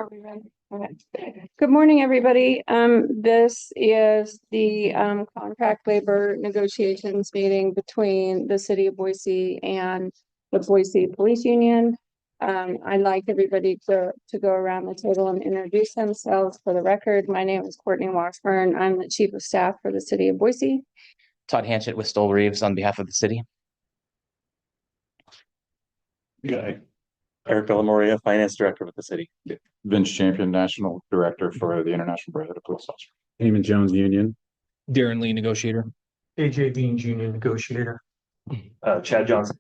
Are we ready? Okay. Good morning, everybody. This is the contract labor negotiations meeting between the city of Boise and the Boise Police Union. I'd like everybody to go around the table and introduce themselves. For the record, my name is Courtney Washburn. I'm the Chief of Staff for the city of Boise. Todd Hanchett with Stoll Reeves on behalf of the city. Eric Villamoria, Finance Director with the city. Vince Champion, National Director for the International Brotherhood of Police Officers. Eamon Jones, Union. Darren Lee, negotiator. AJ Beans, Union Negotiator. Chad Johnson.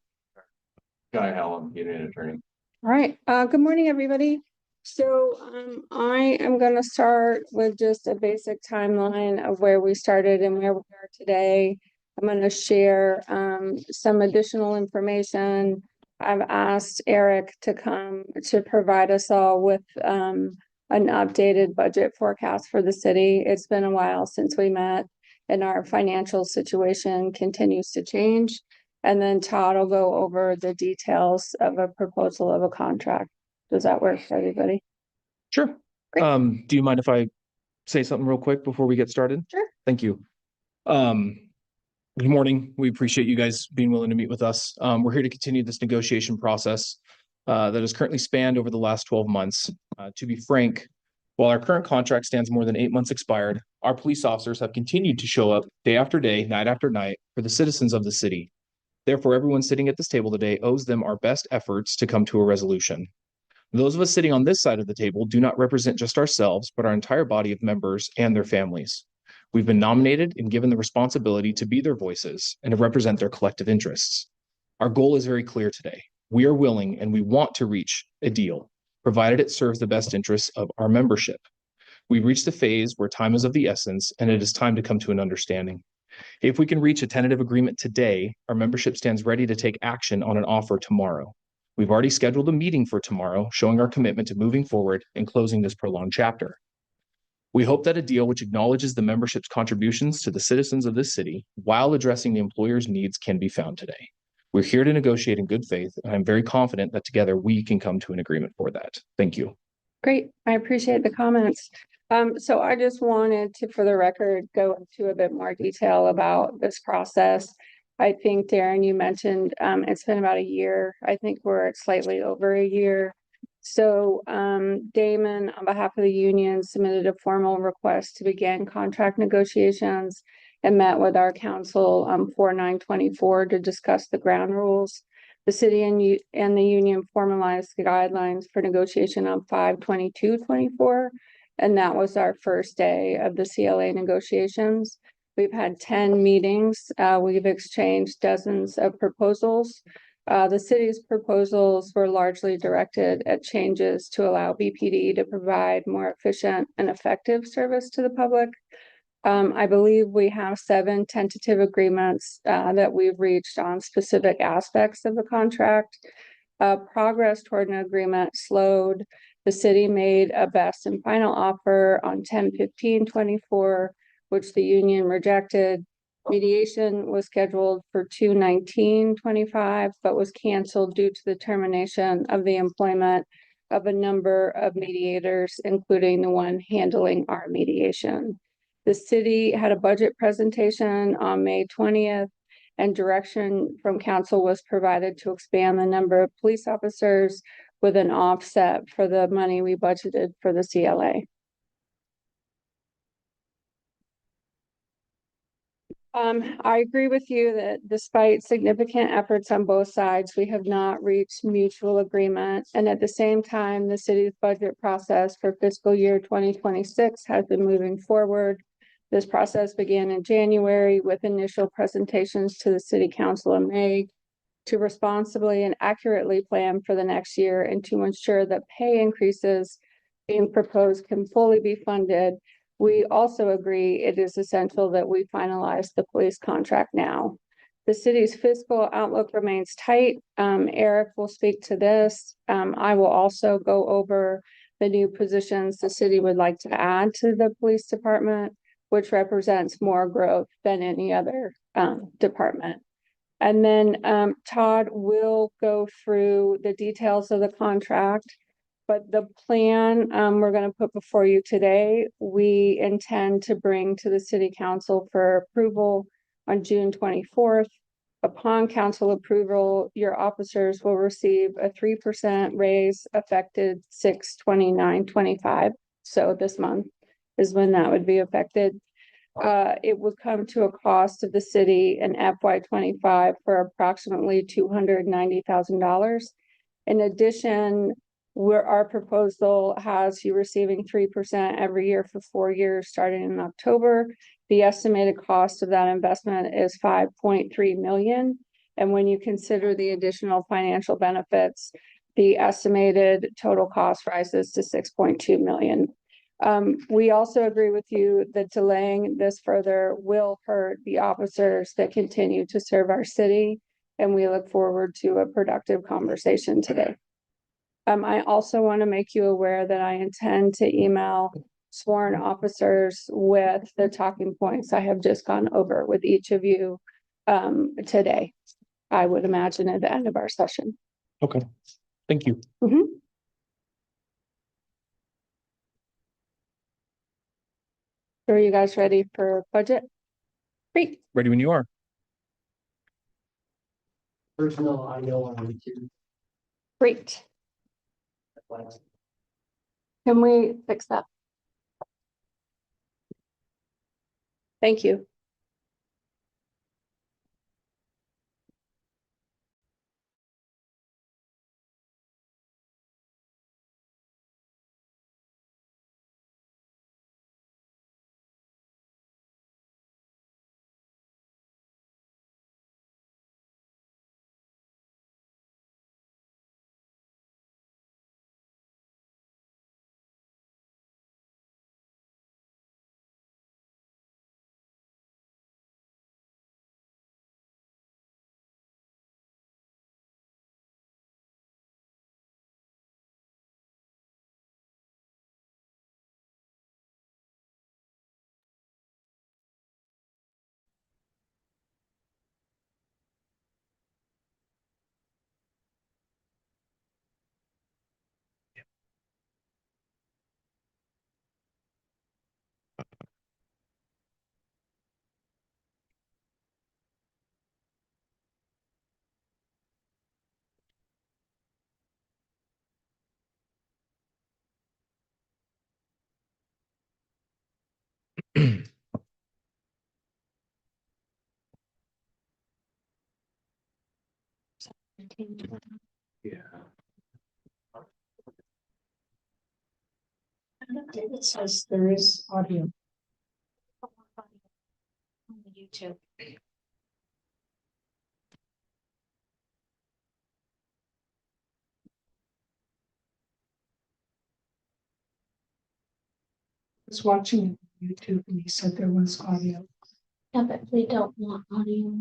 Guy Allen, Union Attorney. All right. Good morning, everybody. So I am going to start with just a basic timeline of where we started and where we are today. I'm going to share some additional information. I've asked Eric to come to provide us all with an updated budget forecast for the city. It's been a while since we met, and our financial situation continues to change. And then Todd will go over the details of a proposal of a contract. Does that work for everybody? Sure. Great. Do you mind if I say something real quick before we get started? Sure. Thank you. Good morning. We appreciate you guys being willing to meet with us. We're here to continue this negotiation process that has currently spanned over the last 12 months. To be frank, while our current contract stands more than 8 months expired, our police officers have continued to show up day after day, night after night for the citizens of the city. Therefore, everyone sitting at this table today owes them our best efforts to come to a resolution. Those of us sitting on this side of the table do not represent just ourselves, but our entire body of members and their families. We've been nominated and given the responsibility to be their voices and to represent their collective interests. Our goal is very clear today. We are willing and we want to reach a deal, provided it serves the best interests of our membership. We've reached the phase where time is of the essence, and it is time to come to an understanding. If we can reach a tentative agreement today, our membership stands ready to take action on an offer tomorrow. We've already scheduled a meeting for tomorrow, showing our commitment to moving forward and closing this prolonged chapter. We hope that a deal which acknowledges the membership's contributions to the citizens of this city while addressing the employer's needs can be found today. We're here to negotiate in good faith, and I'm very confident that together we can come to an agreement for that. Thank you. Great. I appreciate the comments. So I just wanted to, for the record, go into a bit more detail about this process. I think, Darren, you mentioned it's been about a year. I think we're at slightly over a year. So Damon, on behalf of the union, submitted a formal request to begin contract negotiations and met with our council 4/9/24 to discuss the ground rules. The city and the union formalized the guidelines for negotiation on 5/22/24, and that was our first day of the CLA negotiations. We've had 10 meetings. We've exchanged dozens of proposals. The city's proposals were largely directed at changes to allow BPD to provide more efficient and effective service to the public. I believe we have 7 tentative agreements that we've reached on specific aspects of the contract. Progress toward an agreement slowed. The city made a best and final offer on 10/15/24, which the union rejected. Mediation was scheduled for 2/19/25, but was canceled due to the termination of the employment of a number of mediators, including the one handling our mediation. The city had a budget presentation on May 20th, and direction from council was provided to expand the number of police officers with an offset for the money we budgeted for the CLA. I agree with you that despite significant efforts on both sides, we have not reached mutual agreement. And at the same time, the city's budget process for fiscal year 2026 has been moving forward. This process began in January with initial presentations to the city council in May to responsibly and accurately plan for the next year and to ensure that pay increases being proposed can fully be funded. We also agree it is essential that we finalize the police contract now. The city's fiscal outlook remains tight. Eric will speak to this. I will also go over the new positions the city would like to add to the police department, which represents more growth than any other department. And then Todd will go through the details of the contract. but the plan, we're gonna put before you today, we intend to bring to the city council for approval on June 24th. Upon council approval, your officers will receive a 3% raise effective 6/29/25. So this month is when that would be affected. It would come to a cost of the city in FY 25 for approximately $290,000. In addition, our proposal has you receiving 3% every year for 4 years, starting in October. The estimated cost of that investment is 5.3 million. And when you consider the additional financial benefits, the estimated total cost rises to 6.2 million. We also agree with you that delaying this further will hurt the officers that continue to serve our city, and we look forward to a productive conversation today. I also want to make you aware that I intend to email sworn officers with the talking points I have just gone over with each of you today. I would imagine at the end of our session. Okay, thank you. Are you guys ready for budget? Great, Ready when you are. Personal audio on YouTube. great. Can we fix that? Thank you. Yeah. It says there is audio. On YouTube. I was watching YouTube and he said there was audio. Yeah, but we don't want audio.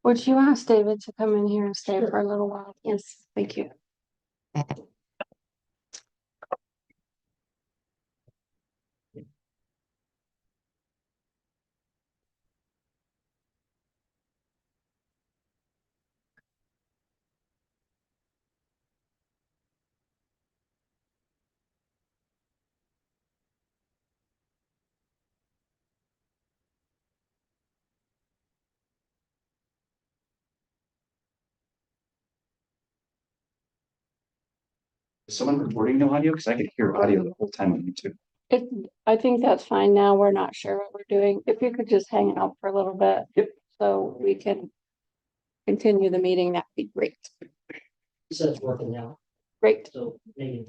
Would you ask David to come in here and stay for a little while? Yes, thank you. Is someone recording no audio? Because I could hear audio the whole time on YouTube. I think that's fine now. We're not sure what we're doing. If you could just hang out for a little bit. Yep. So we can continue the meeting, that'd be great. He says it's working now, Great, so maybe.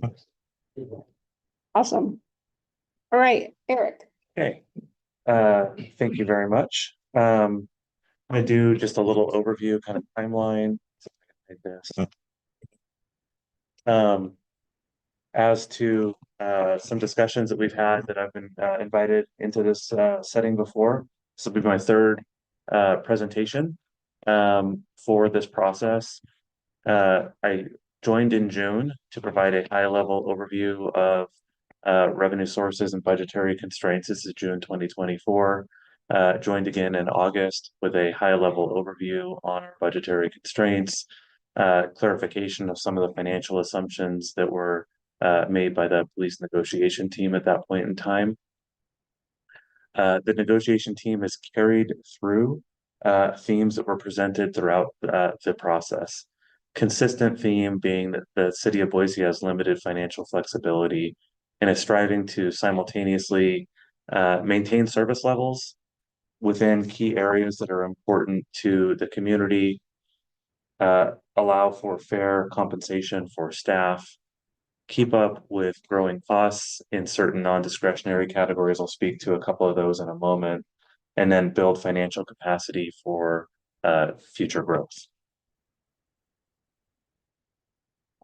awesome. All right, Eric. Okay, thank you very much. I do just a little overview kind of timeline. Like this. As to some discussions that we've had that I've been invited into this setting before. This will be my third presentation for this process. I joined in June to provide a high-level overview of revenue sources and budgetary constraints. This is June 2024. joined again in August with a high-level overview on our budgetary constraints, clarification of some of the financial assumptions that were made by the police negotiation team at that point in time. The negotiation team has carried through themes that were presented throughout the process. Consistent theme being that the city of Boise has limited financial flexibility and is striving to simultaneously maintain service levels within key areas that are important to the community, allow for fair compensation for staff, keep up with growing costs in certain non-discretionary categories. I'll speak to a couple of those in a moment, and then build financial capacity for future growth.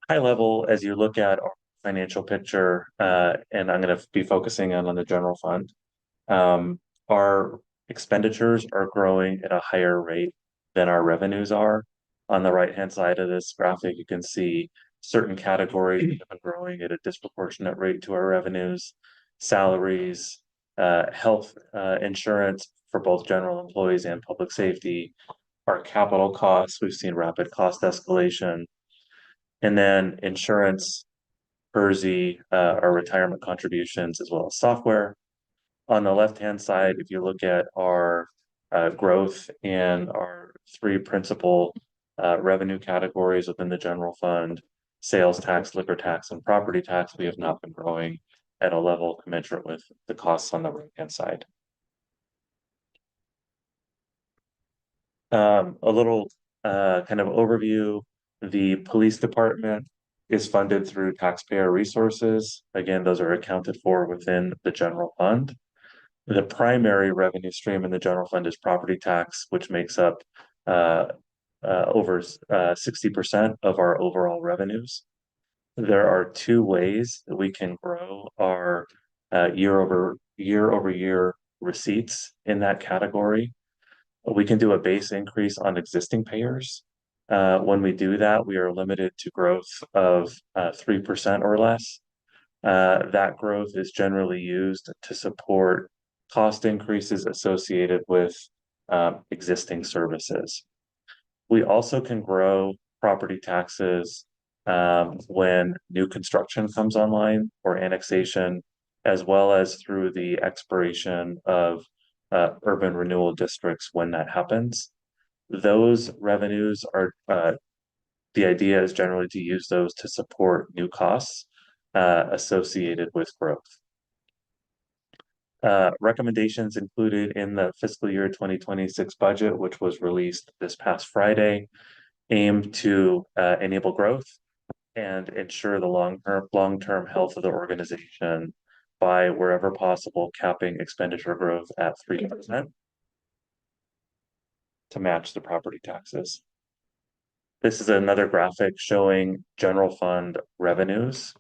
High level, as you look at our financial picture, and I'm going to be focusing on the general fund, our expenditures are growing at a higher rate than our revenues are. On the right-hand side of this graphic, you can see certain categories that have been growing at a disproportionate rate to our revenues: salaries, health insurance for both general employees and public safety, our capital costs. We've seen rapid cost escalation, and then insurance, PERSI, our retirement contributions, as well as software. On the left-hand side, if you look at our growth in our three principal revenue categories within the general fund: sales tax, liquor tax, and property tax, we have not been growing at a level commensurate with the costs on the right-hand side. A little kind of overview: the police department is funded through taxpayer resources. Again, those are accounted for within the general fund. The primary revenue stream in the general fund is property tax, which makes up over 60% of our overall revenues. There are two ways that we can grow our year-over-year receipts in that category. We can do a base increase on existing payers. When we do that, we are limited to growth of 3% or less. That growth is generally used to support cost increases associated with existing services. We also can grow property taxes when new construction comes online or annexation, as well as through the expiration of urban renewal districts when that happens. Those revenues are, the idea is generally to use those to support new costs associated with growth. Recommendations included in the fiscal year 2026 budget, which was released this past Friday, aim to enable growth and ensure the long-term health of the organization by, wherever possible, capping expenditure growth at 3% to match the property taxes. This is another graphic showing general fund revenues.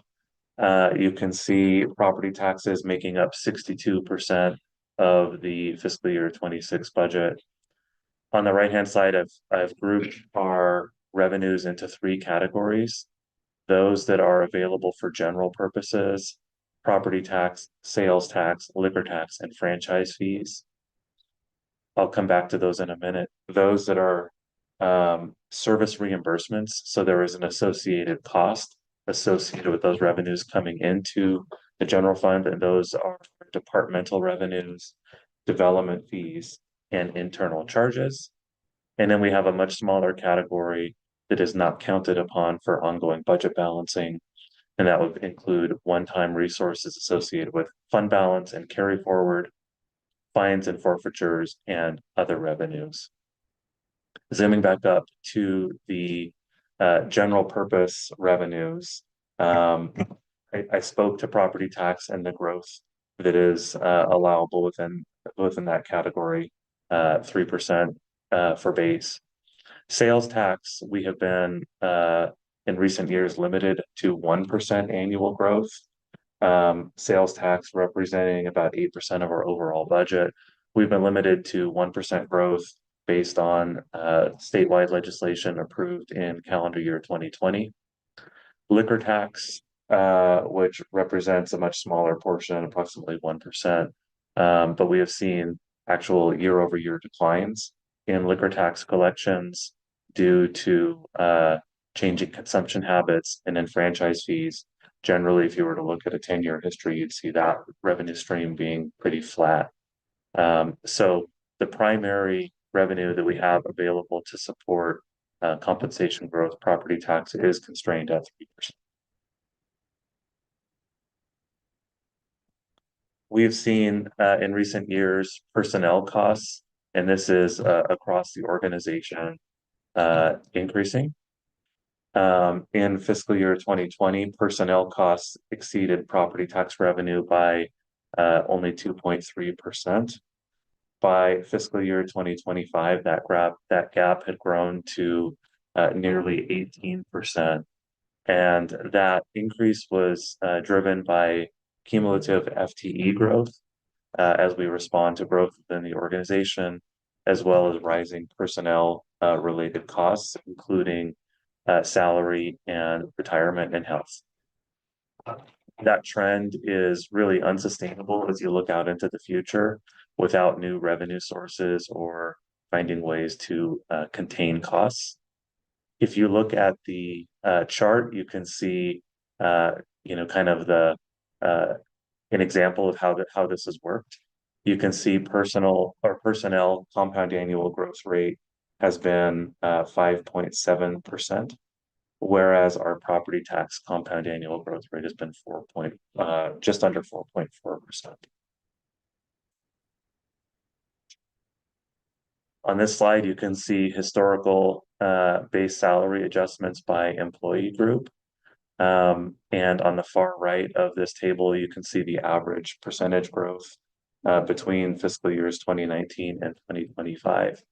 You can see property taxes making up 62% of the fiscal year 26 budget. On the right-hand side, I've grouped our revenues into three categories: those that are available for general purposes, property tax, sales tax, liquor tax, and franchise fees. I'll come back to those in a minute. Those that are service reimbursements, so there is an associated cost associated with those revenues coming into the general fund, and those are departmental revenues, development fees, and internal charges. And then we have a much smaller category that is not counted upon for ongoing budget balancing, and that would include one-time resources associated with fund balance and carry forward, fines and forfeitures, and other revenues. Zooming back up to the general purpose revenues, I spoke to property tax and the growth that is allowable within that category, 3% for base. Sales tax, we have been in recent years limited to 1% annual growth. Sales tax representing about 8% of our overall budget. We've been limited to 1% growth based on statewide legislation approved in calendar year 2020. Liquor tax, which represents a much smaller portion, approximately 1%, but we have seen actual year-over-year declines in liquor tax collections due to changing consumption habits and then franchise fees. Generally, if you were to look at a 10-year history, you'd see that revenue stream being pretty flat. So the primary revenue that we have available to support compensation growth, property tax, is constrained at 3%. We've seen in recent years personnel costs, and this is across the organization, increasing. In fiscal year 2020, personnel costs exceeded property tax revenue by only 2.3%. By fiscal year 2025, that gap had grown to nearly 18%. And that increase was driven by cumulative FTE growth as we respond to growth within the organization, as well as rising personnel related costs, including salary and retirement and health. That trend is really unsustainable as you look out into the future without new revenue sources or finding ways to contain costs. If you look at the chart, you can see, kind of the an example of how this has worked. You can see personnel compound annual growth rate has been 5.7%, whereas our property tax compound annual growth rate has been just under 4.4%. On this slide, you can see historical base salary adjustments by employee group. And on the far right of this table, you can see the average percentage growth between fiscal years 2019 and 2025,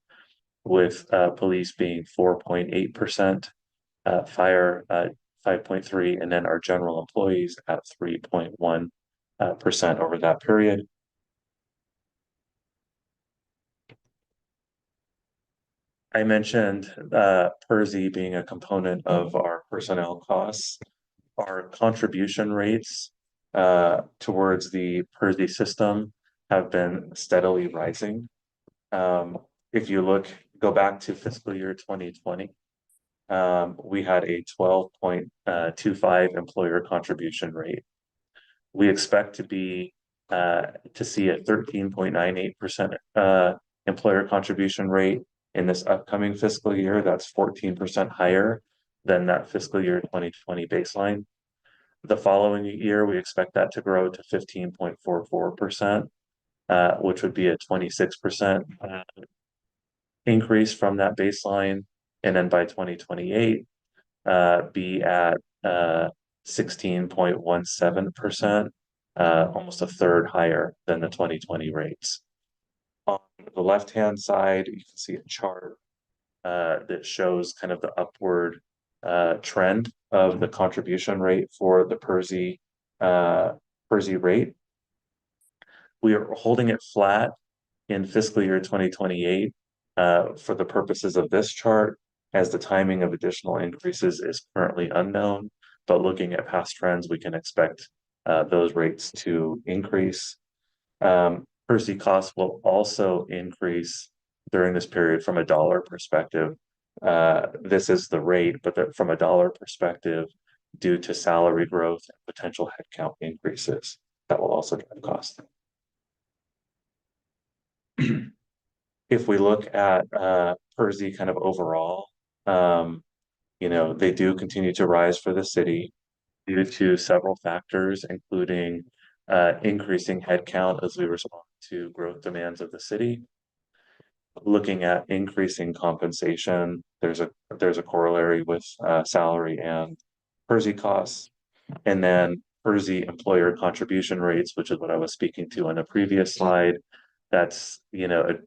with police being 4.8%, fire 5.3%, and then our general employees at 3.1% over that period. I mentioned PERSI being a component of our personnel costs. Our contribution rates towards the PERSI system have been steadily rising. If you go back to fiscal year 2020, we had a 12.25 employer contribution rate. We expect to see a 13.98% employer contribution rate in this upcoming fiscal year. That's 14% higher than that fiscal year 2020 baseline. The following year, we expect that to grow to 15.44%, which would be a 26% increase from that baseline. And then by 2028, be at 16.17%, almost a third higher than the 2020 rates. On the left-hand side, you can see a chart that shows kind of the upward trend of the contribution rate for the PERSI rate. We are holding it flat in fiscal year 2028 for the purposes of this chart, as the timing of additional increases is currently unknown. But looking at past trends, we can expect those rates to increase. PERSI costs will also increase during this period from a dollar perspective. This is the rate, but from a dollar perspective, due to salary growth and potential headcount increases, that will also drive costs. If we look at PERSI kind of overall, they do continue to rise for the city due to several factors, including increasing headcount as we respond to growth demands of the city. Looking at increasing compensation, there's a corollary with salary and PERSI costs, and then PERSI employer contribution rates, which is what I was speaking to on a previous slide. That's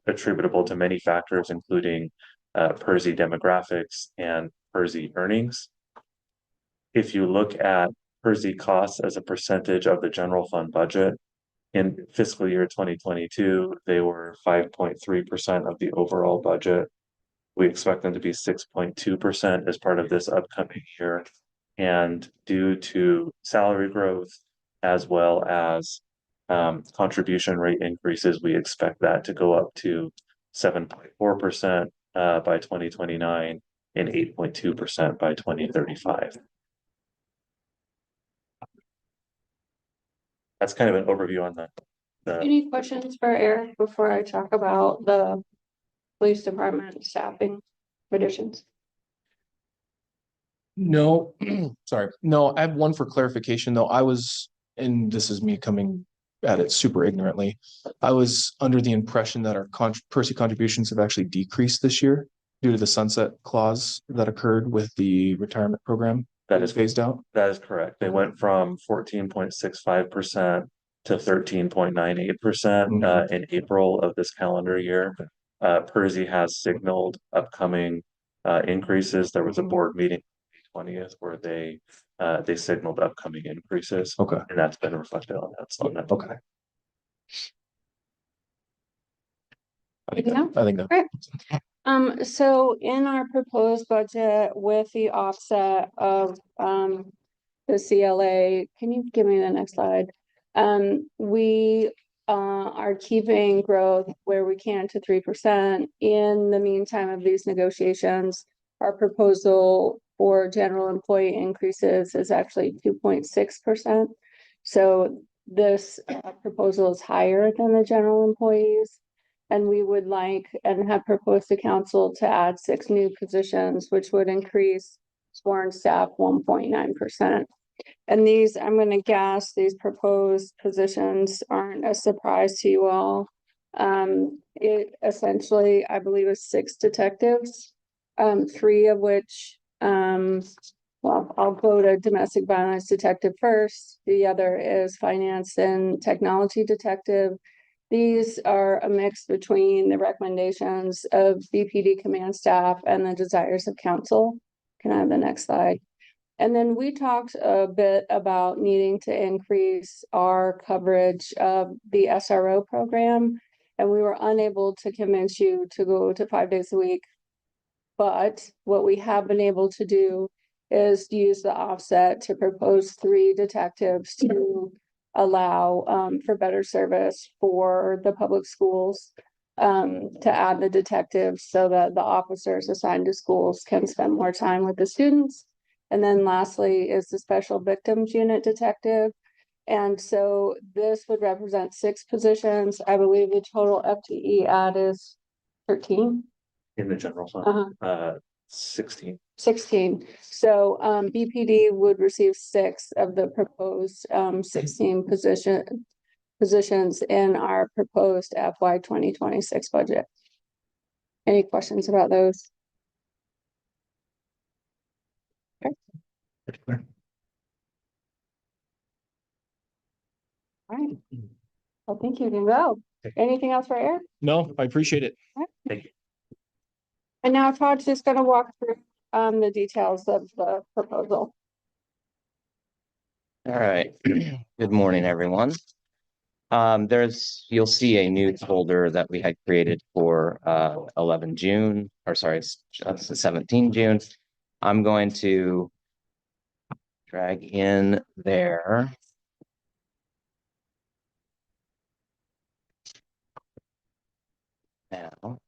attributable to many factors, including PERSI demographics and PERSI earnings. If you look at PERSI costs as a percentage of the general fund budget, in fiscal year 2022, they were 5.3% of the overall budget. We expect them to be 6.2% as part of this upcoming year. And due to salary growth, as well as contribution rate increases, we expect that to go up to 7.4% by 2029 and 8.2% by 2035. That's kind of an overview on the Any questions for Eric before I talk about the police department staffing additions? No, sorry. No, I have one for clarification though. And this is me coming at it super ignorantly. I was under the impression that our Percy contributions have actually decreased this year due to the sunset clause that occurred with the retirement program that is phased out. That is correct. They went from 14.65% to 13.98% in April of this calendar year. Percy has signaled upcoming increases. There was a board meeting 20th where they signaled upcoming increases. Okay. And that's been reflected on that. Okay. I think Yeah. that. Great. So in our proposed budget with the offset of the CLA, can you give me the next slide? We are keeping growth where we can to 3%. In the meantime of these negotiations, our proposal for general employee increases is actually 2.6%. So this proposal is higher than the general employees. And we would like and have proposed to council to add 6 new positions, which would increase sworn staff 1.9%. And these, I'm going to guess, these proposed positions aren't a surprise to you all. It essentially, I believe, is 6 detectives, 3 of which, well, I'll go to domestic violence detective first. The other is finance and technology detective. These are a mix between the recommendations of BPD command staff and the desires of council. Can I have the next slide? And then we talked a bit about needing to increase our coverage of the SRO program, and we were unable to convince you to go to 5 days a week. But what we have been able to do is use the offset to propose 3 detectives to allow for better service for the public schools, to add the detectives so that the officers assigned to schools can spend more time with the students. And then lastly is the special victims unit detective. And so this would represent 6 positions. I believe the total FTE add is 13 in the general fund. 16. 16. So BPD would receive 6 of the proposed 16 positions in our proposed FY 2026 budget. Any questions about those? Okay. All right. I think you can go. Anything else for Eric? No, I appreciate it. Thank you. And now Todd's just going to walk through the details of the proposal. All right. Good morning, everyone. You'll see a new folder that we had created for 17 June. I'm going to drag in there. Now,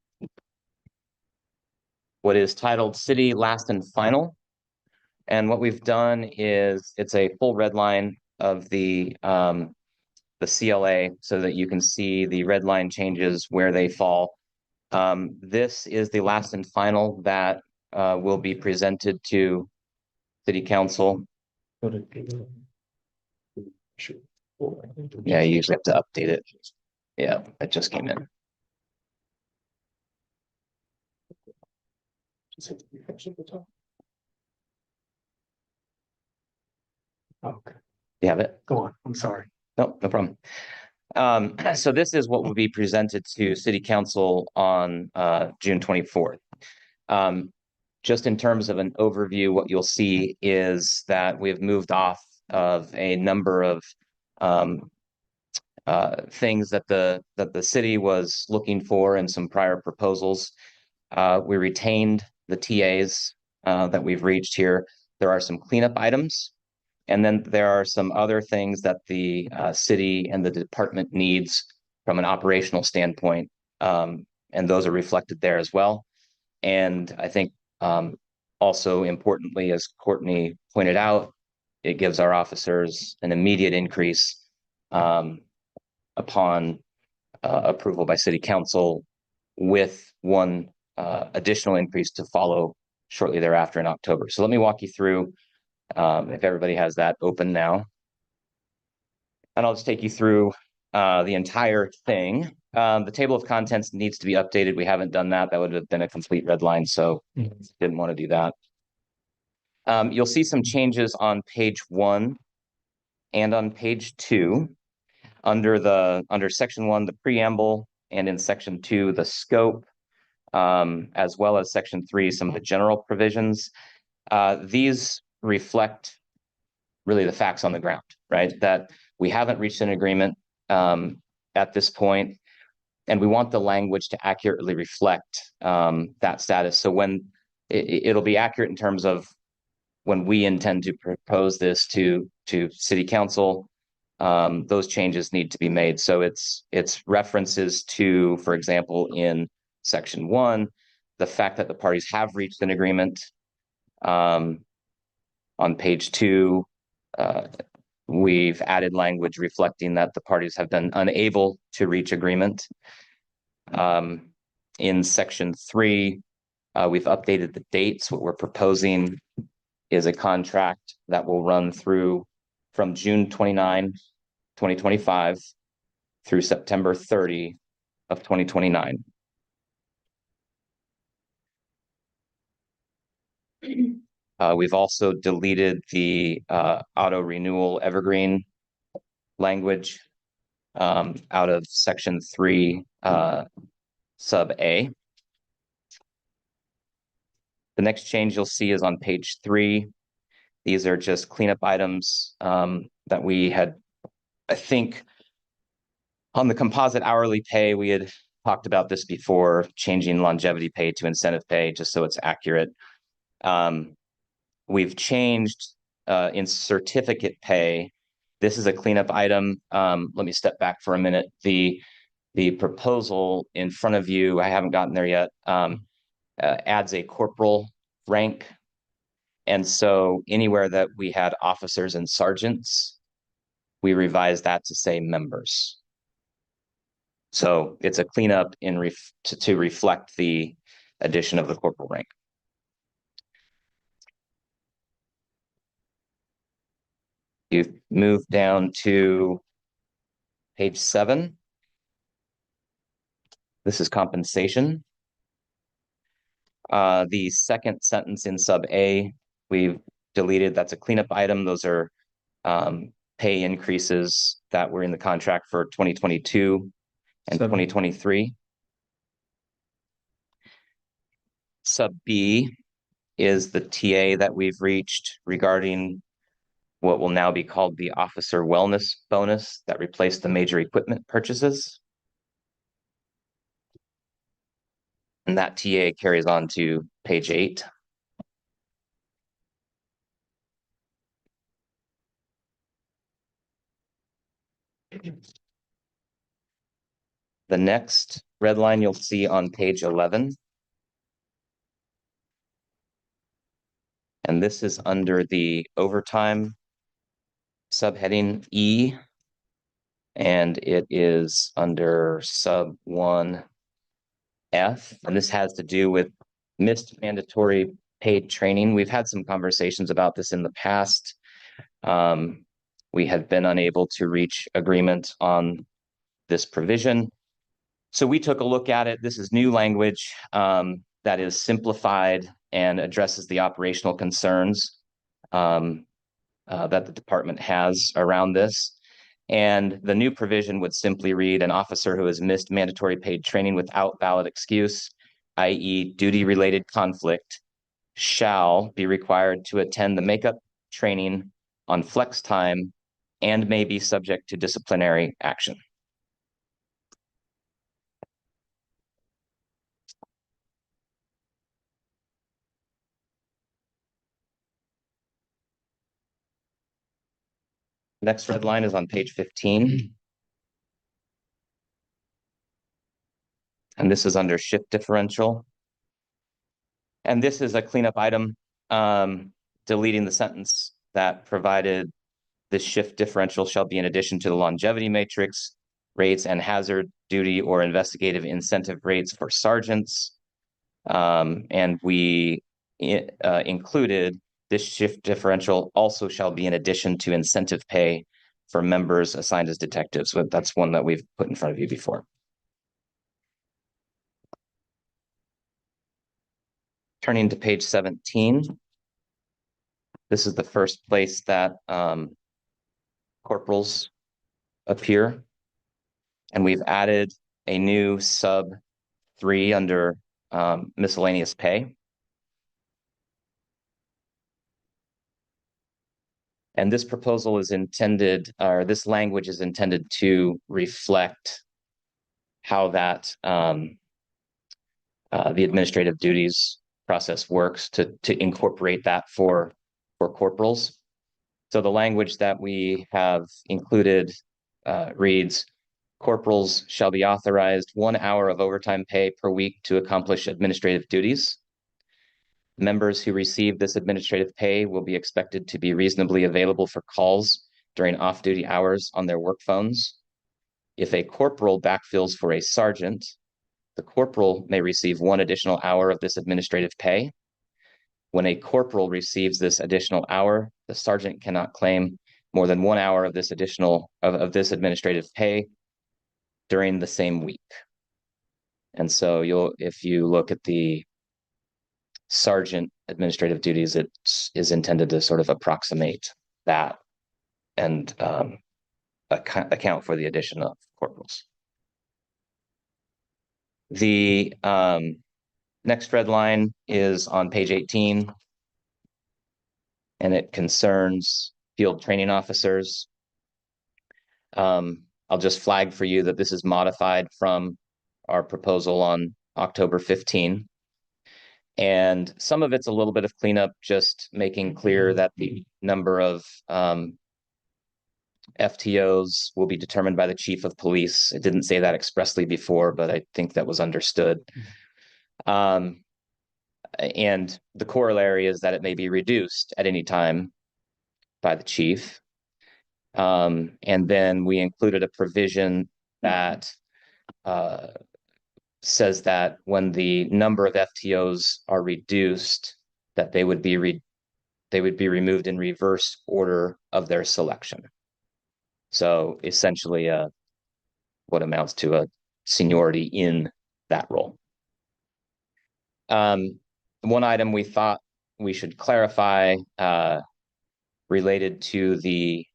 what is titled City Last and Final. And what we've done is it's a full red line of the CLA so that you can see the red line changes where they fall. This is the last and final that will be presented to City Council. Yeah, you usually have to update it. Yeah, it just came in. Okay, You have it? go on. I'm sorry. No problem. So this is what will be presented to City Council on June 24th. Just in terms of an overview, what you'll see is that we've moved off of a number of things that the city was looking for in some prior proposals. We retained the TAs that we've reached here. There are some cleanup items And then there are some other things that the city and the department needs from an operational standpoint. And those are reflected there as well. And I think also importantly, as Courtney pointed out, it gives our officers an immediate increase upon approval by city council, with one additional increase to follow shortly thereafter in October. So let me walk you through, if everybody has that open now. And I'll just take you through the entire thing. The table of contents needs to be updated. We haven't done that. That would have been a complete red line, so didn't want to do that. You'll see some changes on page 1 and on page 2. Under section 1, the preamble, and in section 2, the scope, as well as section 3, some of the general provisions. These reflect really the facts on the ground, right? That we haven't reached an agreement at this point, and we want the language to accurately reflect that status. So when it'll be accurate in terms of when we intend to propose this to city council, those changes need to be made. So it's references to, for example, in section 1, the fact that the parties have reached an agreement. On page 2, we've added language reflecting that the parties have been unable to reach agreement. In section 3, we've updated the dates. What we're proposing is a contract that will run through from June 29, 2025 through September 30 of 2029. We've also deleted the auto renewal evergreen language out of section 3, sub A. The next change you'll see is on page 3. These are just cleanup items that we had, I think, on the composite hourly pay, we had talked about this before, changing longevity pay to incentive pay, just so it's accurate. We've changed in certificate pay. This is a cleanup item. Let me step back for a minute. The proposal in front of you, I haven't gotten there yet, adds a corporal rank. And so anywhere that we had officers and sergeants, we revised that to say members. So it's a cleanup to reflect the addition of the corporal rank. You've moved down to page 7. This is compensation. The second sentence in sub A, we've deleted. That's a cleanup item. Those are pay increases that were in the contract for 2022 and 2023. Sub B is the TA that we've reached regarding what will now be called the officer wellness bonus that replaced the major equipment purchases. And that TA carries on to page 8. The next red line you'll see on page 11. And this is under the overtime subheading E. And it is under sub 1F. And this has to do with missed mandatory paid training. We've had some conversations about this in the past. We had been unable to reach agreement on this provision. So we took a look at it. This is new language that is simplified and addresses the operational concerns that the department has around this. And the new provision would simply read, an officer who has missed mandatory paid training without valid excuse, i.e. duty-related conflict, shall be required to attend the makeup training on flex time and may be subject to disciplinary action. Next red line is on page 15. And this is under shift differential. And this is a cleanup item, deleting the sentence that provided the shift differential shall be in addition to the longevity matrix rates and hazard duty or investigative incentive rates for sergeants. And we included this shift differential also shall be in addition to incentive pay for members assigned as detectives. But that's one that we've put in front of you before. Turning to page 17. This is the first place that corporals appear. And we've added a new sub 3 under miscellaneous pay. And this proposal is intended, or this language is intended to reflect how that the administrative duties process works to incorporate that for corporals. So the language that we have included reads, corporals shall be authorized 1 hour of overtime pay per week to accomplish administrative duties. Members who receive this administrative pay will be expected to be reasonably available for calls during off-duty hours on their work phones. If a corporal backfills for a sergeant, the corporal may receive 1 additional hour of this administrative pay. When a corporal receives this additional hour, the sergeant cannot claim more than 1 hour of this additional of this administrative pay during the same week. And so if you look at the sergeant administrative duties, it is intended to sort of approximate that and account for the addition of corporals. The next red line is on page 18, and it concerns field training officers. I'll just flag for you that this is modified from our proposal on October 15. And some of it's a little bit of cleanup, just making clear that the number of FTOs will be determined by the chief of police. It didn't say that expressly before, but I think that was understood. And the corollary is that it may be reduced at any time by the chief. And then we included a provision that says that when the number of FTOs are reduced, that they would be removed in reverse order of their selection. So essentially, what amounts to a seniority in that role. One item we thought we should clarify related to the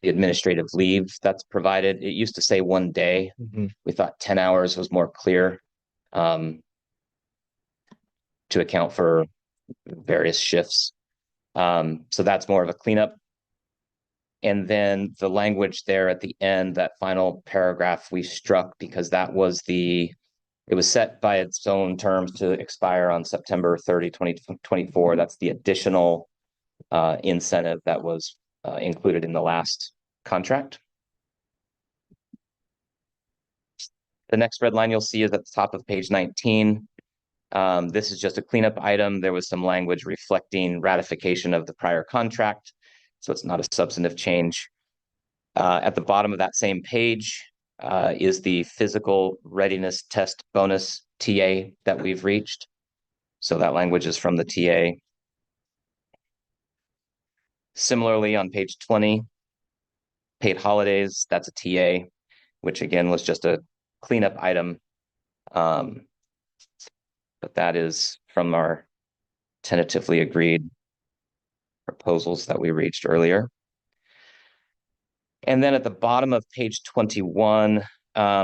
administrative leave that's provided. It used to say 1 day. We thought 10 hours was more clear to account for various shifts. So that's more of a cleanup. And then the language there at the end, that final paragraph we struck because that was it was set by its own terms to expire on September 30, 2024. That's the additional incentive that was included in the last contract. The next red line you'll see is at the top of page 19. This is just a cleanup item. There was some language reflecting ratification of the prior contract, so it's not a substantive change. At the bottom of that same page is the physical readiness test bonus TA that we've reached. So that language is from the TA. Similarly, on page 20, paid holidays, that's a TA, which again was just a cleanup item. But that is from our tentatively agreed proposals that we reached earlier. And then at the bottom of page 21,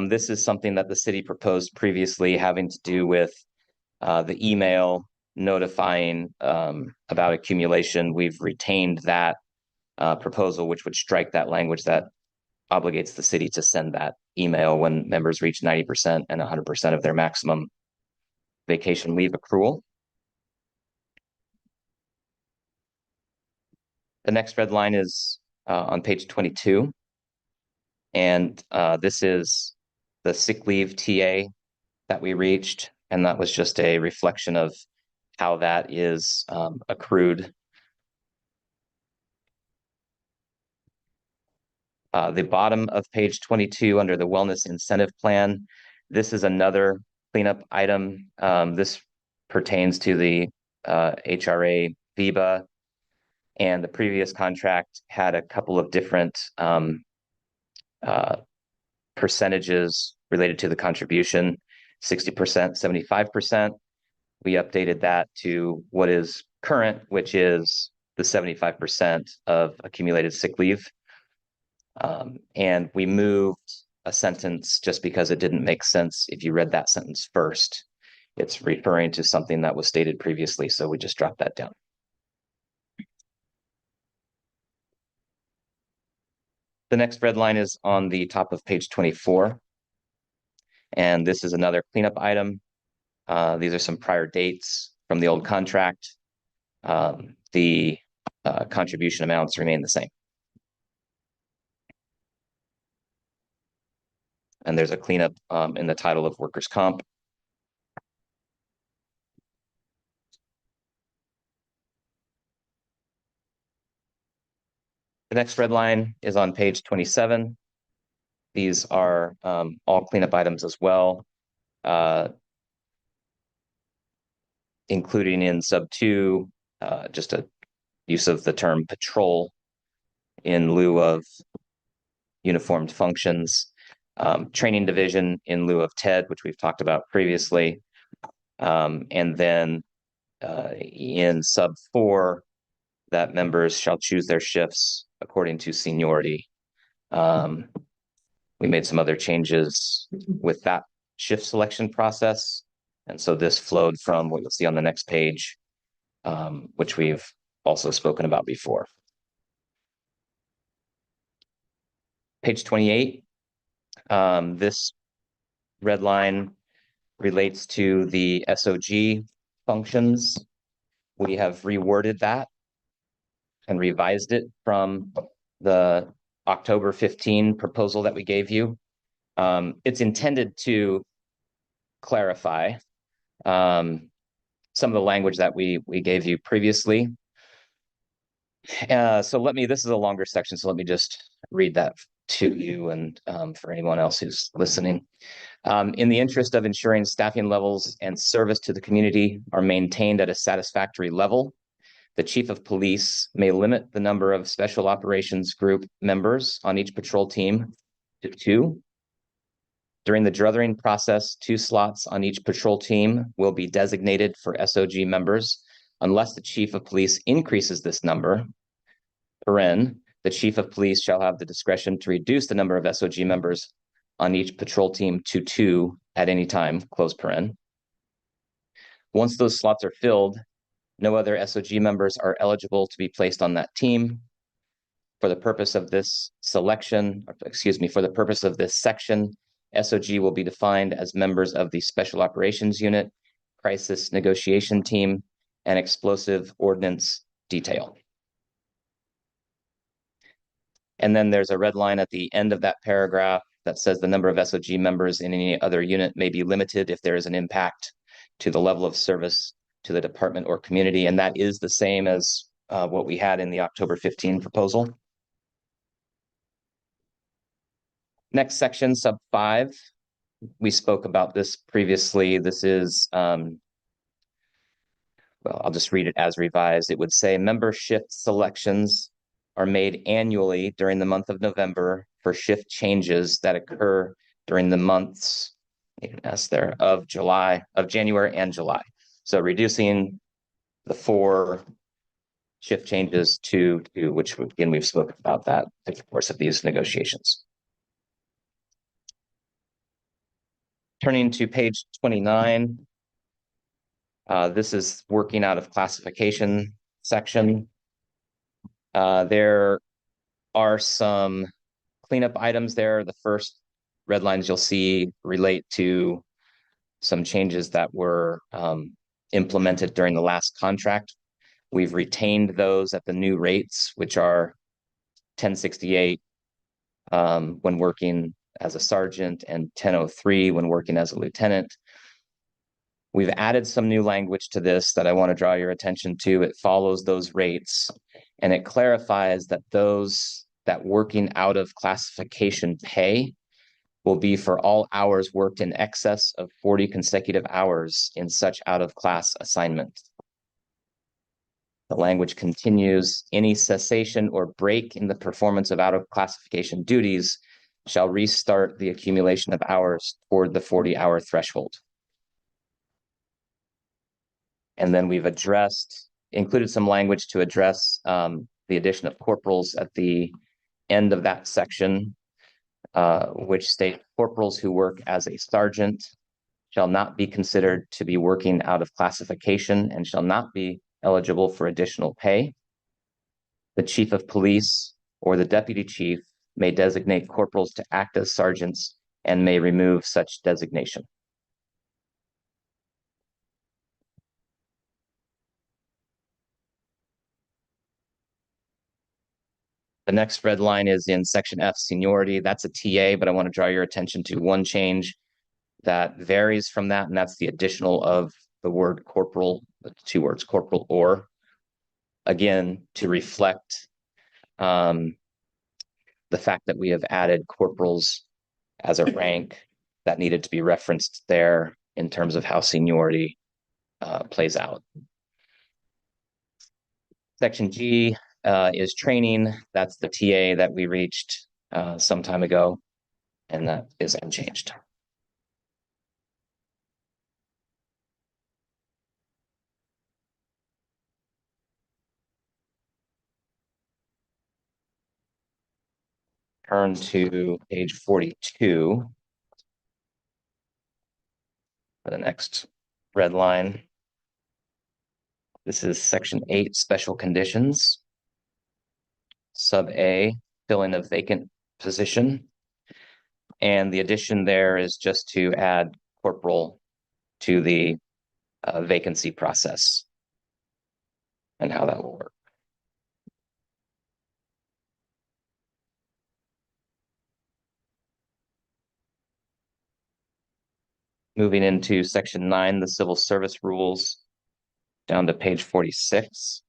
this is something that the city proposed previously, having to do with the email notifying about accumulation. We've retained that proposal, which would strike that language that obligates the city to send that email when members reach 90% and 100% of their maximum vacation leave accrual. The next red line is on page 22. And this is the sick leave TA that we reached. And that was just a reflection of how that is accrued. The bottom of page 22 under the wellness incentive plan, this is another cleanup item. This pertains to the HRA VIBA, and the previous contract had a couple of different percentages related to the contribution, 60%, 75%. We updated that to what is current, which is the 75% of accumulated sick leave. And we moved a sentence just because it didn't make sense if you read that sentence first. It's referring to something that was stated previously, so we just dropped that down. The next red line is on the top of page 24. And this is another cleanup item. These are some prior dates from the old contract. The contribution amounts remain the same. And there's a cleanup in the title of workers' comp. The next red line is on page 27. These are all cleanup items as well, including in sub 2, just a use of the term patrol in lieu of uniformed functions, training division in lieu of TED, which we've talked about previously. And then in sub 4, that members shall choose their shifts according to seniority. We made some other changes with that shift selection process. And so this flowed from what you'll see on the next page, which we've also spoken about before. Page 28, this red line relates to the SOG functions. We have reworded that and revised it from the October 15 proposal that we gave you. It's intended to clarify some of the language that we gave you previously. So this is a longer section, so let me just read that to you and for anyone else who's listening. In the interest of ensuring staffing levels and service to the community are maintained at a satisfactory level, the chief of police may limit the number of special operations group members on each patrol team to 2. During the druthering process, 2 slots on each patrol team will be designated for SOG members unless the chief of police increases this number. The chief of police shall have the discretion to reduce the number of SOG members on each patrol team to 2 at any time, Once those slots are filled, no other SOG members are eligible to be placed on that team. For the purpose of this section, SOG will be defined as members of the Special Operations Unit, Crisis Negotiation Team, and Explosive Ordnance Detail. And then there's a red line at the end of that paragraph that says the number of SOG members in any other unit may be limited if there is an impact to the level of service to the department or community. And that is the same as what we had in the October 15 proposal. Next section, sub 5. We spoke about this previously. This is, well, I'll just read it as revised. It would say member shift selections are made annually during the month of November for shift changes that occur during the months of January and July. So reducing the 4 shift changes to 2, which again, we've spoken about that in the course of these negotiations. Turning to page 29, this is working out of classification section. There are some cleanup items there. The first red lines you'll see relate to some changes that were implemented during the last contract. We've retained those at the new rates, which are 1068 when working as a sergeant and 1003 when working as a lieutenant. We've added some new language to this that I want to draw your attention to. It follows those rates, and it clarifies that those that working out of classification pay will be for all hours worked in excess of 40 consecutive hours in such out-of-class assignment. The language continues, any cessation or break in the performance of out-of-classification duties shall restart the accumulation of hours toward the 40-hour threshold. And then we've included some language to address the addition of corporals at the end of that section, which state corporals who work as a sergeant shall not be considered to be working out of classification and shall not be eligible for additional pay. The chief of police or the deputy chief may designate corporals to act as sergeants and may remove such designation. The next red line is in section F, seniority. That's a TA, but I want to draw your attention to one change that varies from that, and that's the additional of the word corporal, the two words corporal or, again, to reflect the fact that we have added corporals as a rank that needed to be referenced there in terms of how seniority plays out. Section G is training. That's the TA that we reached some time ago, and that is unchanged. Turn to page 42 for the next red line. This is section 8, special conditions. Sub A, filling a vacant position. And the addition there is just to add corporal to the vacancy process and how that will work. Moving into section 9, the civil service rules, down to page 46.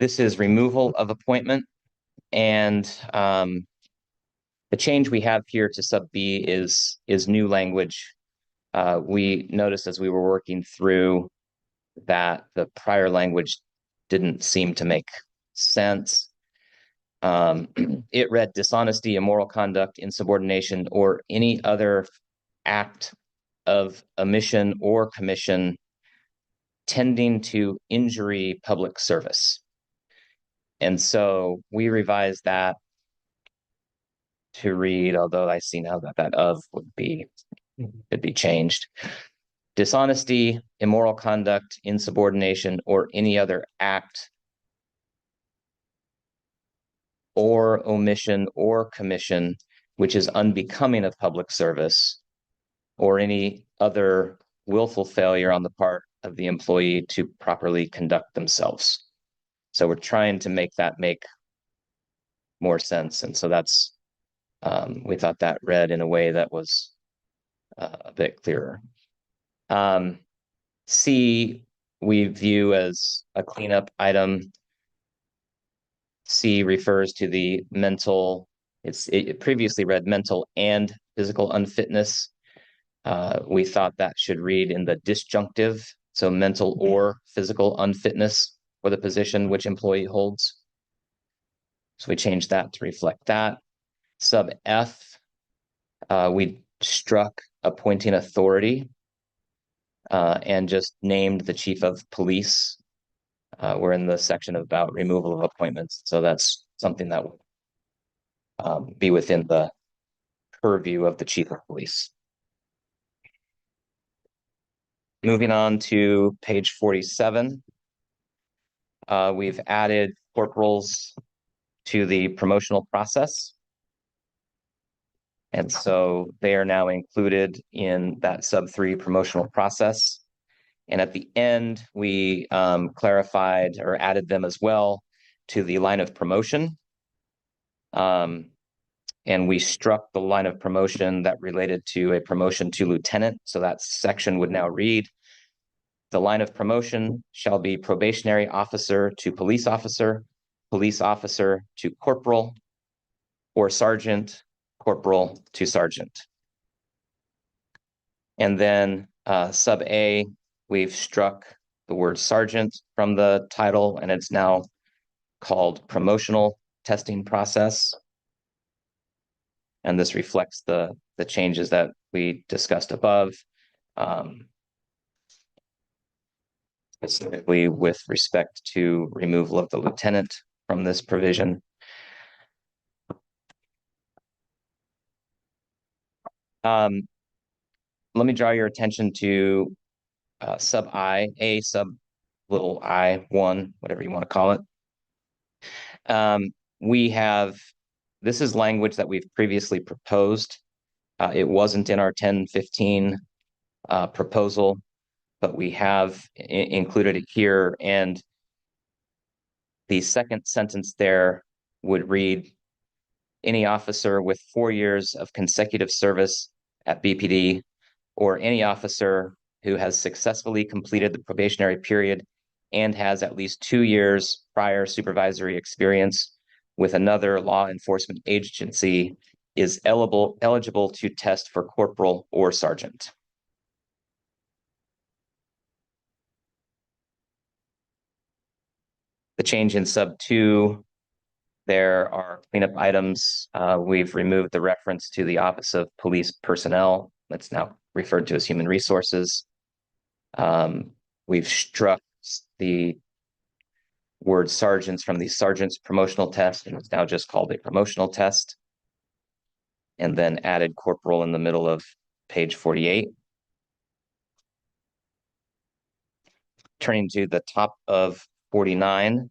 This is removal of appointment, and the change we have here to sub B is new language. We noticed as we were working through that the prior language didn't seem to make sense. It read dishonesty, immoral conduct, insubordination, or any other act of omission or commission tending to injury public service. And so we revised that to read, although I see now that that of could be changed. Dishonesty, immoral conduct, insubordination, or any other act or omission or commission which is unbecoming of public service, or any other willful failure on the part of the employee to properly conduct themselves. So we're trying to make that make more sense. And so that's, we thought that read in a way that was a bit clearer. C, we view as a cleanup item. C refers to the mental, it previously read mental and physical unfitness. We thought that should read in the disjunctive, so mental or physical unfitness for the position which employee holds. So we changed that to reflect that. Sub F, we struck appointing authority and just named the chief of police. We're in the section about removal of appointments. So that's something that would be within the purview of the chief of police. Moving on to page 47. We've added corporals to the promotional process. And so they are now included in that sub 3 promotional process. And at the end, we clarified or added them as well to the line of promotion. And we struck the line of promotion that related to a promotion to lieutenant. So that section would now read, the line of promotion shall be probationary officer to police officer to corporal, or sergeant, corporal to sergeant. And then sub A, we've struck the word sergeant from the title, and it's now called promotional testing process. And this reflects the changes that we discussed above, specifically with respect to removal of the lieutenant from this provision. Let me draw your attention to sub I, A sub little I1, whatever you want to call it. This is language that we've previously proposed. It wasn't in our 1015 proposal, but we have included it here. And the second sentence there would read, any officer with 4 years of consecutive service at BPD, or any officer who has successfully completed the probationary period and has at least 2 years prior supervisory experience with another law enforcement agency is eligible to test for corporal or sergeant. The change in sub 2, there are cleanup items. We've removed the reference to the Office of Police Personnel. That's now referred to as Human Resources. We've struck the word sergeants from the sergeant's promotional test, and it's now just called a promotional test. And then added corporal in the middle of page 48. Turning to the top of 49,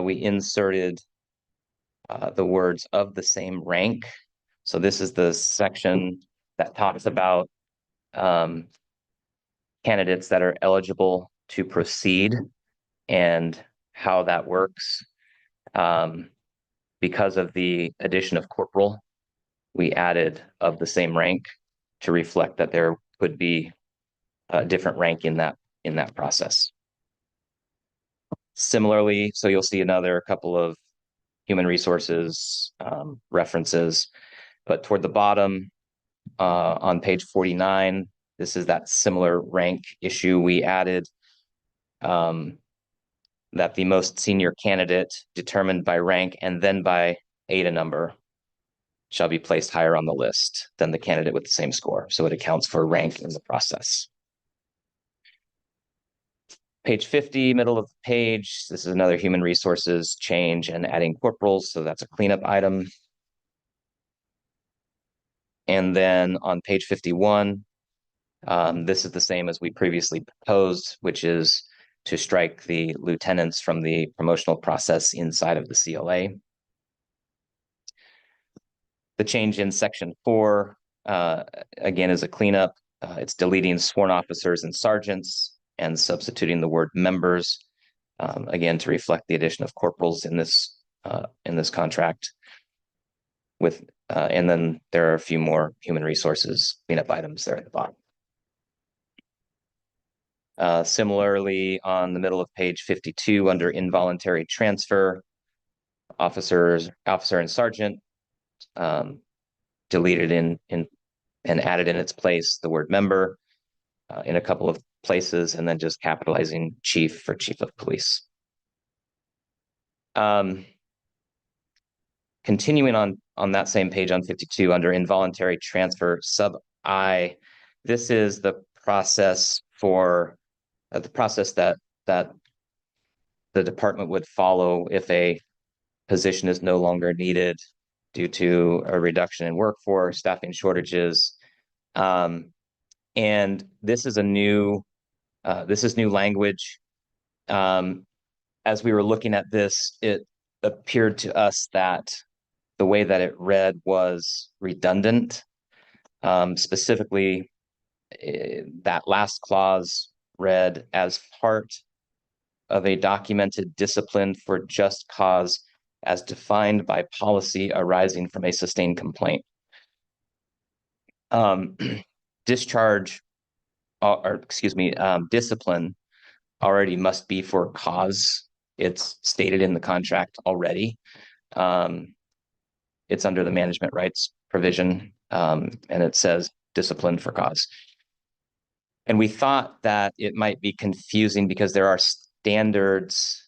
we inserted the words of the same rank. So this is the section that talks about candidates that are eligible to proceed and how that works. Because of the addition of corporal, we added of the same rank to reflect that there could be a different rank in that process. Similarly, so you'll see another couple of human resources references, but toward the bottom on page 49, this is that similar rank issue. We added that the most senior candidate determined by rank and then by ADA number shall be placed higher on the list than the candidate with the same score. So it accounts for rank in the process. Page 50, middle of the page, this is another human resources change and adding corporals. So that's a cleanup item. And then on page 51, this is the same as we previously proposed, which is to strike the lieutenants from the promotional process inside of the CLA. The change in section 4, again, is a cleanup. It's deleting sworn officers and sergeants and substituting the word members, again, to reflect the addition of corporals in this contract. And then there are a few more human resources cleanup items there at the bottom. Similarly, on the middle of page 52, under involuntary transfer, officer and sergeant, deleted in and added in its place the word member in a couple of places, and then just capitalizing chief for chief of police. Continuing on that same page on 52, under involuntary transfer sub I, this is the process for the process that the department would follow if a position is no longer needed due to a reduction in workforce, staffing shortages. And this is new language. As we were looking at this, it appeared to us that the way that it read was redundant. Specifically, that last clause read as part of a documented discipline for just cause as defined by policy arising from a sustained complaint. Discharge, discipline already must be for cause. It's stated in the contract already. It's under the management rights provision, and it says discipline for cause. And we thought that it might be confusing because there are standards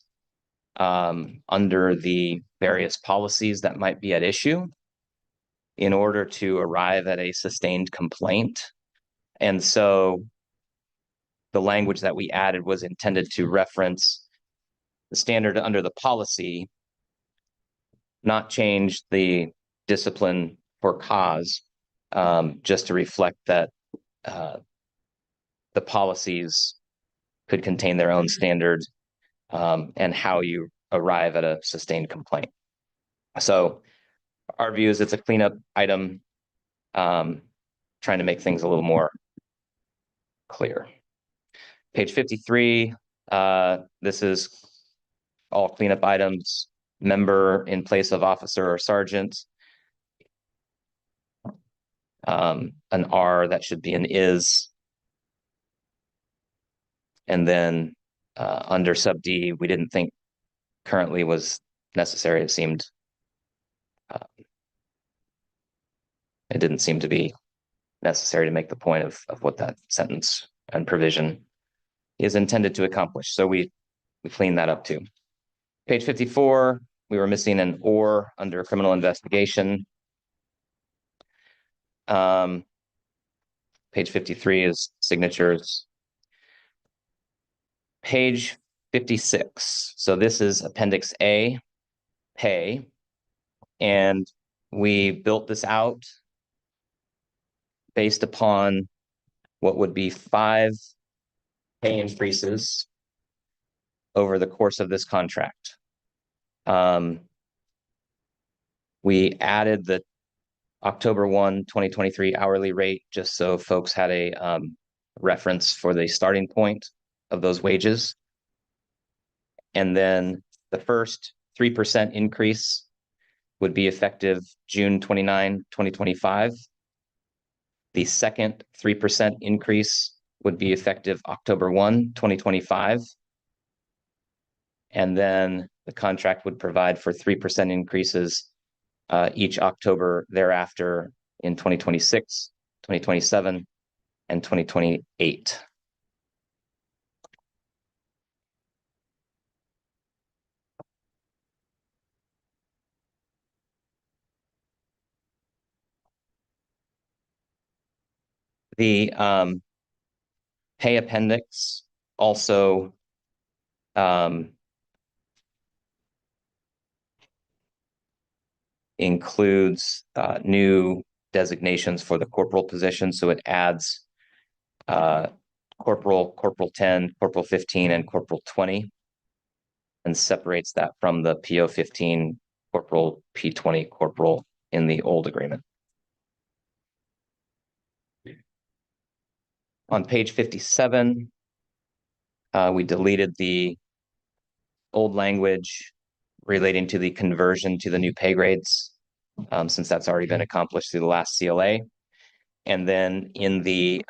under the various policies that might be at issue in order to arrive at a sustained complaint. And so the language that we added was intended to reference the standard under the policy, not change the discipline for cause, just to reflect that the policies could contain their own standard and how you arrive at a sustained complaint. So our view is it's a cleanup item, trying to make things a little more clear. Page 53, this is all cleanup items, member in place of officer or sergeant. An R that should be an is. And then under sub D, we didn't think currently was necessary. It didn't seem to be necessary to make the point of what that sentence and provision is intended to accomplish. So we cleaned that up too. Page 54, we were missing an or under criminal investigation. Page 53 is signatures. Page 56. So this is Appendix A, pay. And we built this out based upon what would be 5 pay increases over the course of this contract. We added the October 1, 2023 hourly rate, just so folks had a reference for the starting point of those wages. And then the first 3% increase would be effective June 29, 2025. The second 3% increase would be effective October 1, 2025. And then the contract would provide for 3% increases each October thereafter in 2026, 2027, and 2028. The pay appendix also includes new designations for the corporal position. So it adds corporal, corporal 10, corporal 15, and corporal 20, and separates that from the PO 15, corporal, P20, corporal in the old agreement. On page 57, we deleted the old language relating to the conversion to the new pay grades, since that's already been accomplished through the last CLA. And then in the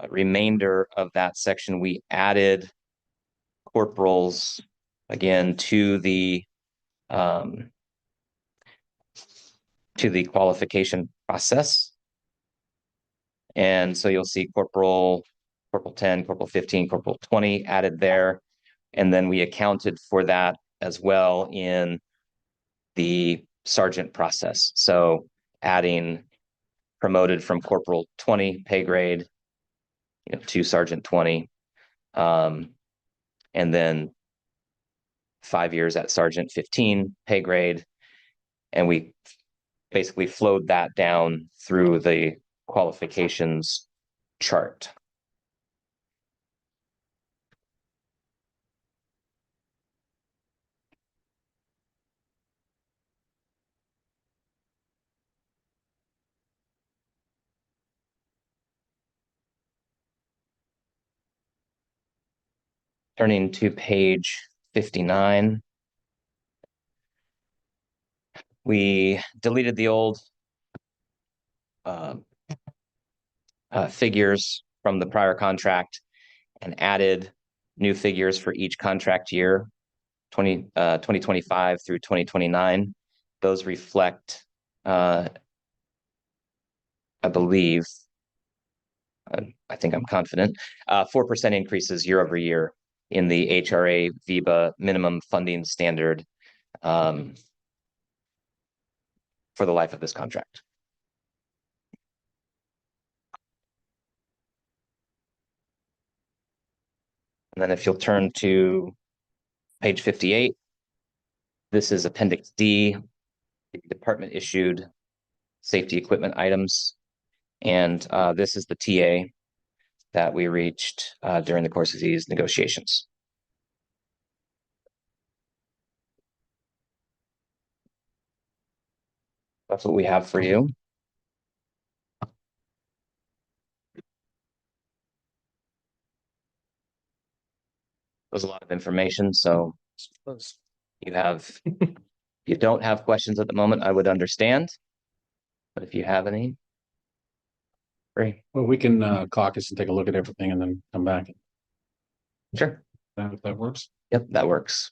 remainder of that section, we added corporals again to the qualification process. And so you'll see corporal 10, corporal 15, corporal 20 added there. And then we accounted for that as well in the sergeant process. So adding promoted from corporal 20 pay grade, to sergeant 20, and then 5 years at sergeant 15 pay grade. And we basically flowed that down through the qualifications chart. Turning to page 59. We deleted the old figures from the prior contract and added new figures for each contract year, 2025 through 2029. Those reflect, I believe, I think I'm confident, 4% increases year over year in the HRA VIBA minimum funding standard for the life of this contract. And then if you'll turn to page 58, this is Appendix D, the department issued safety equipment items. And this is the TA that we reached during the course of these negotiations. That's what we have for you. There's a lot of information, so you don't have questions at the moment, I would understand. But if you have any, great. Well, we can caucus and take a look at everything and then come back. Sure. If that works. Yep, that works.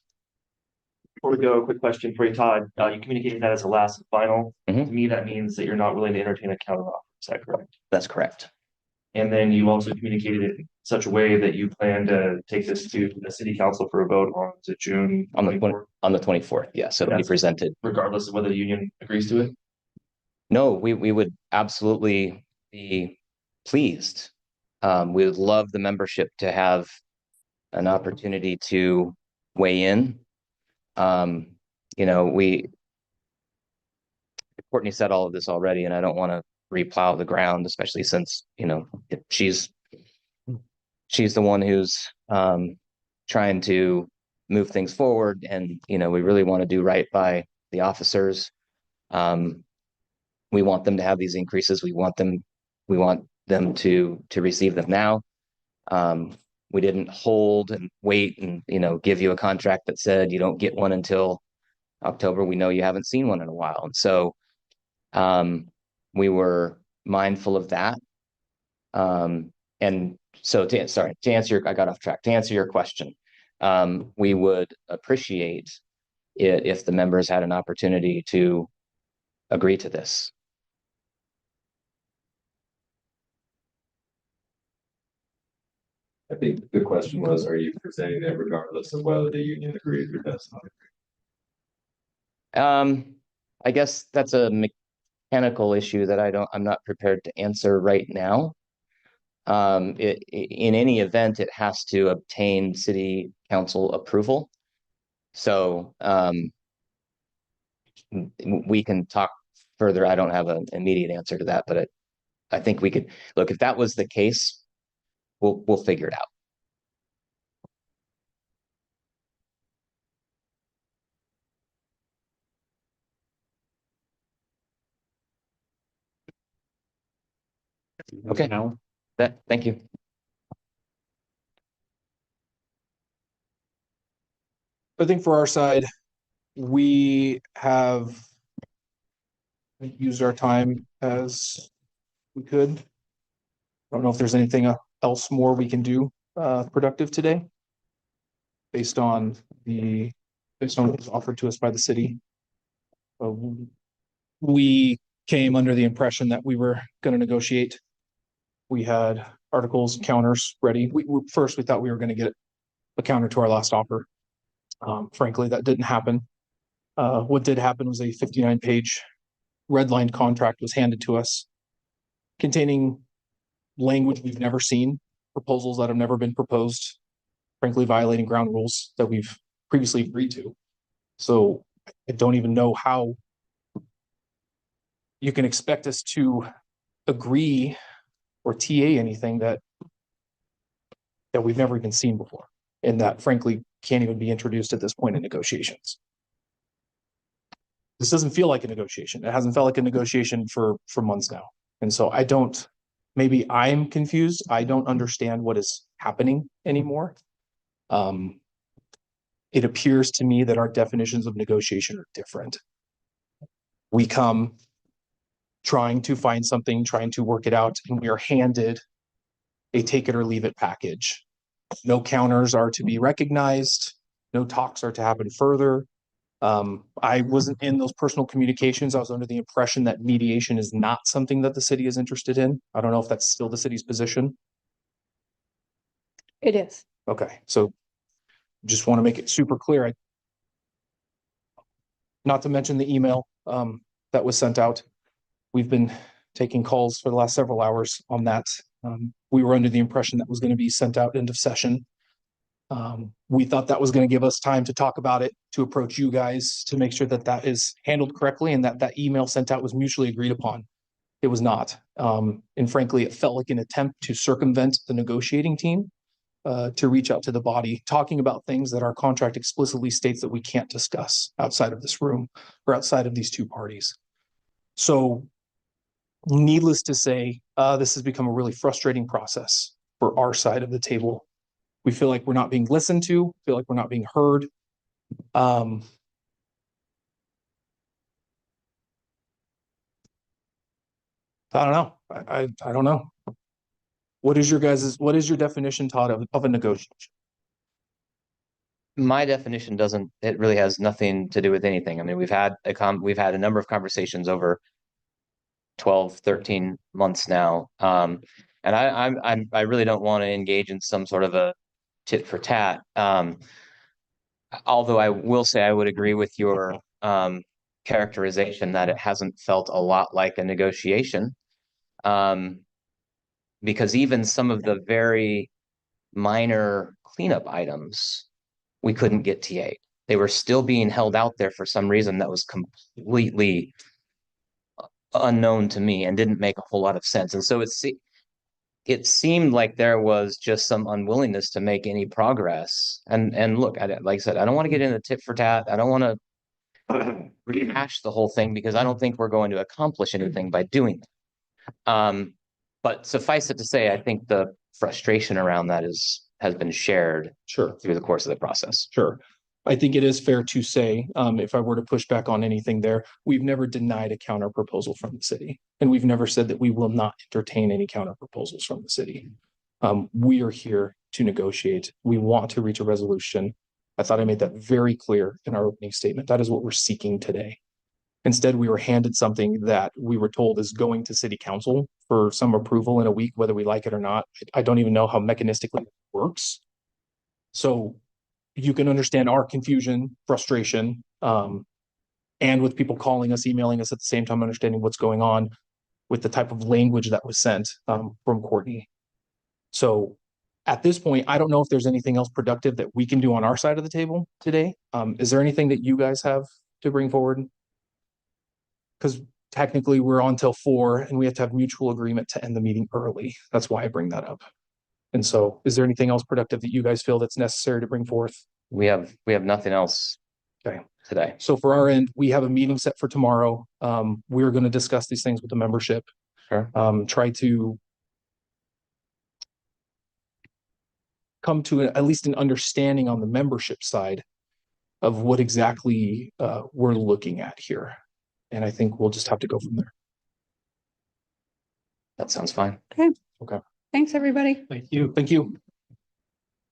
Before we go, a quick question for you, Todd. You communicated that as a last and final. Mhm. To me, that means that you're not willing to entertain a counter offer. Is that correct? That's correct. And then you also communicated it in such a way that you plan to take this to the city council for a vote on to June On the 24th, on the 24th, yeah. So it'll be That's- presented. regardless of whether the union agrees to it. No, we would absolutely be pleased. We would love the membership to have an opportunity to weigh in. You know, Courtney said all of this already, and I don't want to replow the ground, especially since, you know, she's the one who's trying to move things forward, and you know, we really want to do right by the officers. We want them to have these increases. We want them to receive them now. We didn't hold and wait and, you know, give you a contract that said you don't get one until October. We know you haven't seen one in a while. And so we were mindful of that. And so to answer I got off track. To answer your question, we would appreciate it if the members had an opportunity to agree to this. I think the question was, are you presenting that regardless of whether the union agrees or does not agree? I guess that's a mechanical issue that I'm not prepared to answer right now. In any event, it has to obtain city council approval. So we can talk further. I don't have an immediate answer to that, but I think we could look, if that was the case, we'll figure it out. Okay. Thank you. I think for our side, we have used our time as we could. I don't know if there's anything else more we can do productive today based on what was offered to us by the city. We came under the impression that we were going to negotiate. We had articles, counters ready. First, we thought we were going to get a counter to our last offer. Frankly, that didn't happen. What did happen was a 59-page redlined contract was handed to us containing language we've never seen, proposals that have never been proposed, frankly, violating ground rules that we've previously agreed to. So I don't even know how you can expect us to agree or TA anything that we've never even seen before, and that frankly can't even be introduced at this point in negotiations. This doesn't feel like a negotiation. It hasn't felt like a negotiation for months now. And so maybe I'm confused. I don't understand what is happening anymore. It appears to me that our definitions of negotiation are different. We come trying to find something, trying to work it out, and we are handed a take it or leave it package. No counters are to be recognized. No talks are to happen further. I wasn't in those personal communications. I was under the impression that mediation is not something that the city is interested in. I don't know if that's still the city's position. It is. Okay, so just want to make it super clear. Not to mention the email that was sent out. We've been taking calls for the last several hours on that. We were under the impression that was going to be sent out end of session. We thought that was going to give us time to talk about it, to approach you guys, to make sure that that is handled correctly and that that email sent out was mutually agreed upon. It was not. And frankly, it felt like an attempt to circumvent the negotiating team, to reach out to the body, talking about things that our contract explicitly states that we can't discuss outside of this room or outside of these two parties. So needless to say, this has become a really frustrating process for our side of the table. We feel like we're not being listened to, feel like we're not being heard. I don't know. I don't know. What is your definition, Todd, of a negotiation? My definition it really has nothing to do with anything. I mean, we've had a number of conversations over 12, 13 months now. And I really don't want to engage in some sort of a tit for tat. Although I will say I would agree with your characterization that it hasn't felt a lot like a negotiation. Because even some of the very minor cleanup items, we couldn't get TA'd. They were still being held out there for some reason that was completely unknown to me and didn't make a whole lot of sense. And so it seemed like there was just some unwillingness to make any progress. And look, like I said, I don't want to get into tit for tat. I don't want to rehash the whole thing because I don't think we're going to accomplish anything by doing that. But suffice it to say, I think the frustration around that has been shared Sure. through the course of the process. Sure. I think it is fair to say, if I were to push back on anything there, we've never denied a counter proposal from the city. And we've never said that we will not entertain any counter proposals from the city. We are here to negotiate. We want to reach a resolution. I thought I made that very clear in our opening statement. That is what we're seeking today. Instead, we were handed something that we were told is going to city council for some approval in a week, whether we like it or not. I don't even know how mechanistically it works. So you can understand our confusion, frustration, and with people calling us, emailing us at the same time, understanding what's going on with the type of language that was sent from Courtney. So at this point, I don't know if there's anything else productive that we can do on our side of the table today. Is there anything that you guys have to bring forward? Because technically we're on till 4 and we have to have mutual agreement to end the meeting early. That's why I bring that up. And so is there anything else productive that you guys feel that's necessary to bring forth? We have nothing else today. So for our end, we have a meeting set for tomorrow. We're going to discuss these things with the membership. Sure. Try to come to at least an understanding on the membership side of what exactly we're looking at here. And I think we'll just have to go from there. That sounds fine. Okay. Okay. Thanks, everybody. Thank you. Thank you.